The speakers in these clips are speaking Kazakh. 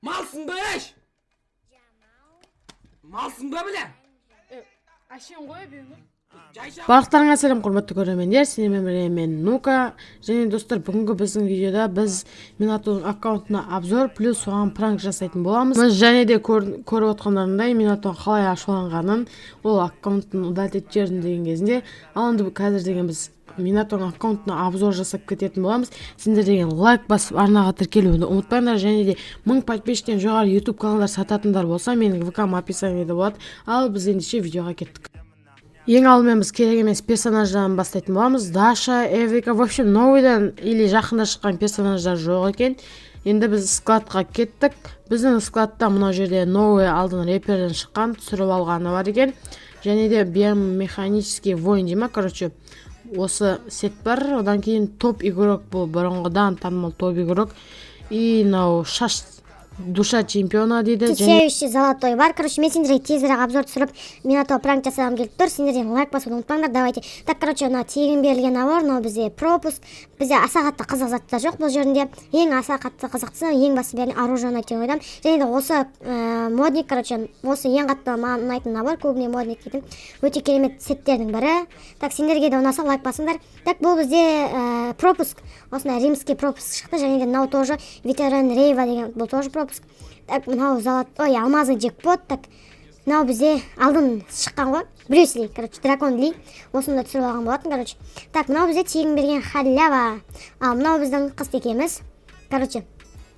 Malsın be eş! Malsın be bile! Ашен қоя беріңіз. Барлықтарыңа сәлем құрметті көрермендер, сенемін мен Нука. Және достар, бүгінгі біздің видеода біз Минатоның аккаунтына обзор плюс соған пранк жасайтын боламыз. Біз және де көріп отқандарындай Минатон қалай ашуланғанын, ол аккаунтын удалить етіп жібердім деген кезінде, ал енді қазір деген біз Минатон аккаунтына обзор жасап кететін боламыз. Сендер деген лайк басып арнаға тіркелуді ұмытпаңдар, және де 1000 подписчиктен жоғары YouTube каналдар сататындар болса, менің ВК-м описаниеде болады. Ал біз ендеше видеоға кеттік. Ең алдымен біз керек емес персонаждан бастайтын боламыз. Даша, Эврика, в общем, новыйдан или жақында шыққан персонаждар жоқ екен. Енді біз складқа кеттік. Біздің складта мына жерде новый алдын реперден шыққан, түсіріп алғаны бар екен. Және де биомеханический воин дейма, короче, осы сет бар. Одан кейін топ игрок, бұл бұрынғыдан танымал топ игрок. И нау шаш душа чемпиона дейді. Сияющий золотой бар. Короче, мен сендерге тезірек обзор түсіріп, Минато пранк жасағым келіп тұр. Сендерден лайк басуды ұмытпаңдар. Давайте. Так, короче, мына тегін берілген набор, мынау бізде пропуск. Бізде аса қатты қызық заттар жоқ бұл жерінде. Ең аса қатты қызықтысы, ең басты бәріне оружие ұнайды деп ойдам. Және де осы модник, короче, осы ең қатты маған ұнайтын набор, көбіне модник дейтін. Өте керемет сеттердің бірі. Так, сендерге де ұнаса лайк басыңдар. Так, бұл бізде пропуск. Осындай римский пропуск шықты. Және де мынау тоже ветеран Рейва деген бұл тоже пропуск. Так, мынау алмазы джекпот. Так, мынау бізде алдын шыққан ғой. Брюсли, короче, дракон Ли. Осында түсіріп алған болатын, короче. Так, мынау бізде тегін берген халява. Ал мынау біздің қыз текеміз. Короче,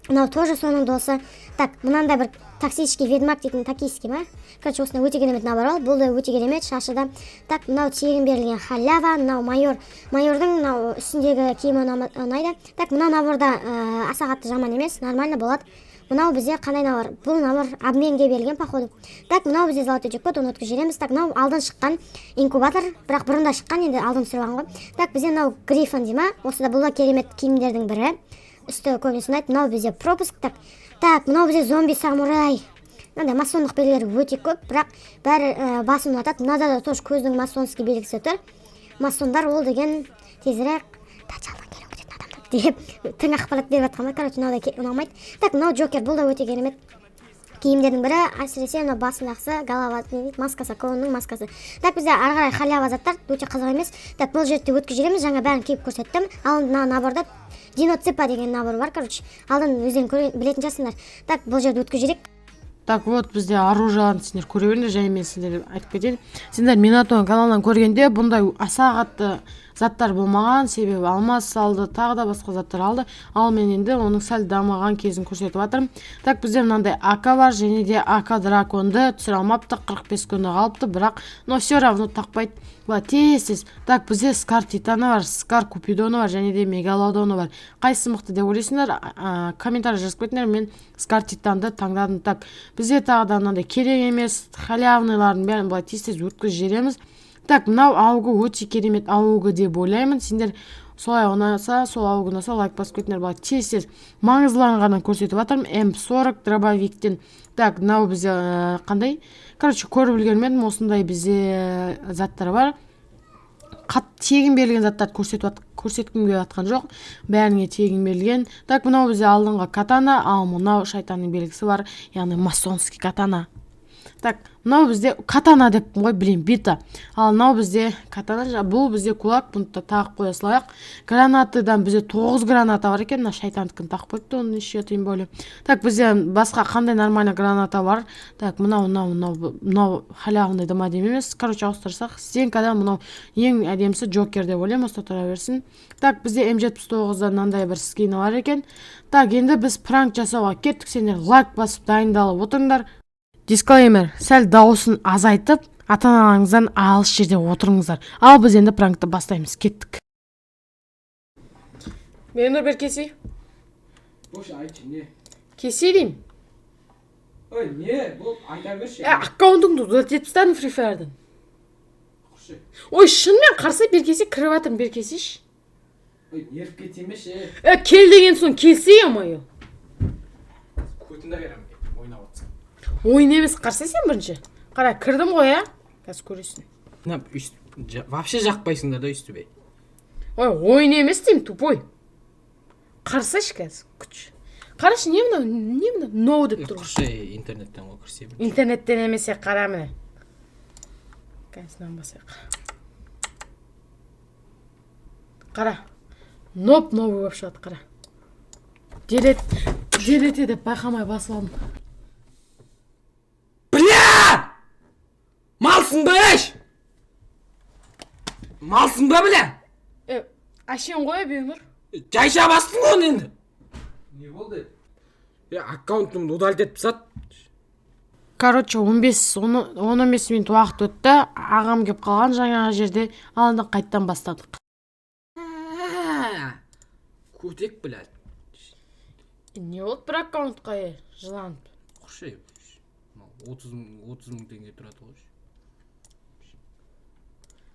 мынау тоже соның досы. Так, мынандай бір токсический ведьмак дейтін токийский ма? Короче, осында өте керемет набор ал. Бұл да өте керемет шашыда. Так, мынау тегін берілген халява. Мынау майор. Майордың мынау үстіндегі киімі ұнайды. Так, мынау наборда аса қатты жаман емес, нормально болады. Мынау бізде қандай набор? Бұл набор обменге берілген, походу. Так, мынау бізде золотой джекпот, оны өткізіп жібереміз. Так, мынау алдын шыққан инкубатор, бірақ бұрында шыққан, енді алдын түсіріп алған ғой. Так, бізде мынау грифон дейма. Осында бұл да керемет киімдердің бірі. Үсті көбінесе ұнайды. Мынау бізде пропуск. Так, мынау бізде зомби самурай. Мынандай масондық белгілері өте көп, бірақ бәрі басын ұнатады. Мынада да тоже көздің масонский белгісі тұр. Масондар ол деген тезірек тачалдан келіп өтетін адамдар деп тың ақпарат беріп жатқан. Короче, мынау да ұнамайды. Так, мынау Джокер, бұл да өте керемет киімдердің бірі. Әсіресе мынау басындағысы, голова маскасы, клоунның маскасы. Так, бізде ары қарай халява заттар өте қызық емес. Так, бұл жерде өткізіп жібереміз. Жаңа бәрін киіп көрсеттім. Ал мына наборда Диноципа деген набор бар, короче. Алдын өздерің білетін жасыңдар. Так, бұл жерде өткізіп жіберек. Так, вот бізде оружияларын сендер көре беріңдер, және мен сендерге айтып кетейін. Сендер Минатон каналынан көргенде бұндай аса қатты заттар болмаған, себебі алмаз салды, тағы да басқа заттар алды. Ал мен енді оның сәл дамыған кезін көрсетіп жатырмын. Так, бізде мынандай АК бар, және де АК драконды түсіре алмапты, 45 күні қалыпты, бірақ но все равно тақпайды. Тез. Так, бізде Скар Титаны бар, Скар Купидоны бар, және де Мегалодоны бар. Қайсы мықты деп ойлайсыңдар? Комментарий жазып кетіңдер. Мен Скар Титанды таңдадым. Так, бізде тағы да мынандай керек емес халявныйлардың бәрін былай тез өткізіп жібереміз. Так, мынау ауғы өте керемет ауғы деп ойлаймын. Сендер солай ұнаса, сол ауғы ұнаса лайк басып кетіңдер. Былай тез маңыздыларын ғана көрсетіп жатырмын. М40 дробовиктен. Так, мынау бізде қандай? Короче, көріп үлгермедім, осындай бізде заттар бар. Тегін берілген заттар көрсеткім келіп жатқан жоқ. Бәріне тегін берілген. Так, мынау бізде алдыңғы катана, ал мынау шайтанның белгісі бар, яғни масонский катана. Так, мынау бізде катана деп қой, білем, бита. Ал мынау бізде катана, бұл бізде кулак, бұны тағып қоя салайық. Гранатадан бізде 9 граната бар екен, мына шайтандікін тағып қойыпты, оны еще тем более. Так, бізде басқа қандай нормальный граната бар. Так, мынау халявный дыма демемес. Короче, ауыстырсақ, стенкадан мынау ең әдемісі Джокер деп ойлаймын, осында тұра берсін. Так, бізде М79-дан мынандай бір скины бар екен. Так, енді біз пранк жасауға кеттік. Сендер лайк басып дайындалып отырыңдар. Дисклеймер, сәл дауысын азайтып, ата-аналарыңыздан алыс жерде отырыңыздар. Ал біз енді пранкты бастаймыз, кеттік. Мен бір кесе? Бош айтшы, не? Кесе дейм? Ой, не? Бұл айта берші. Аккаунтыңды удалить етіп тастадым Free Fire'дан. Ой, шынымен қарсы бер кесе кіріп жатырмын, бер кесеш. Ой, еріп кетемеші. Кел деген соң келсе амайы. Көтінді қайрам, ойнап атсың. Ойын емес, қарсы сен бірінші. Қара, кірдім ғой, қазір көресің. Вообще жақпайсыңдар да үстібей. Ой, ойын емес деймін, тупой. Қарсыш қазір, күш. Қарашы, не мына ноу деп тұр. Құршы интернеттен ғой кірсе. Интернеттен емесе қара міне. Кәсінен басайық. Қара. Ноп новый болып шығады, қара. Делете деп байқамай басып алдым. Бля! Малсың ба, еш? Малсың ба, бля? Ашен ғой, беңір. Жайша бастың ғой енді. Не болды? Аккаунтымды удалить етіп сат. Короче, 15 минут уақыт өтті. Ағам кеп қалған жаңағы жерде. Алында қайттан бастадық. Көтек, блядь. Не болды бір аккаунтқа, жыланып. Құршы, 30 мың теңге тұрады ғой.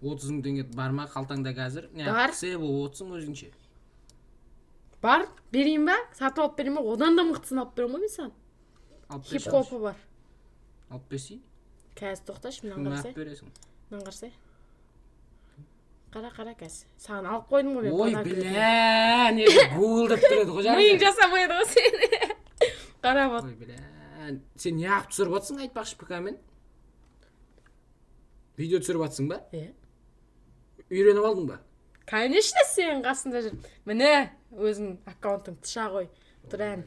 30 мың теңге бар ма қалтаңда қазір? Бар. Қысы бұл 30 өзінше. Бар, берейін ба? Сатып алып берейін ба? Одан да мықтысын алып берейін ба мен сан? Хип-хопы бар. Алып берсей? Қазір тоқташы, мынан Кімге қарсай. алып бересің? Мынан қарсай. Қара қазір. Саған алып қойдым ғой мен. Ой, бля, не гуылдап тұрады ғой жарайды. Миың жасамайды ғой сені. Қара бат. Ой, бля, сен не ақ түсіріп атсың айтпақшы пікамен? Видео түсіріп атсың ба? Үйреніп алдың ба? Конечно, сен қасында жүр. Міне, өзің аккаунтың тұша ғой. Тұрайын.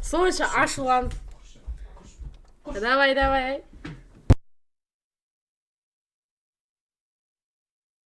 Сонша ашуланып. Давай.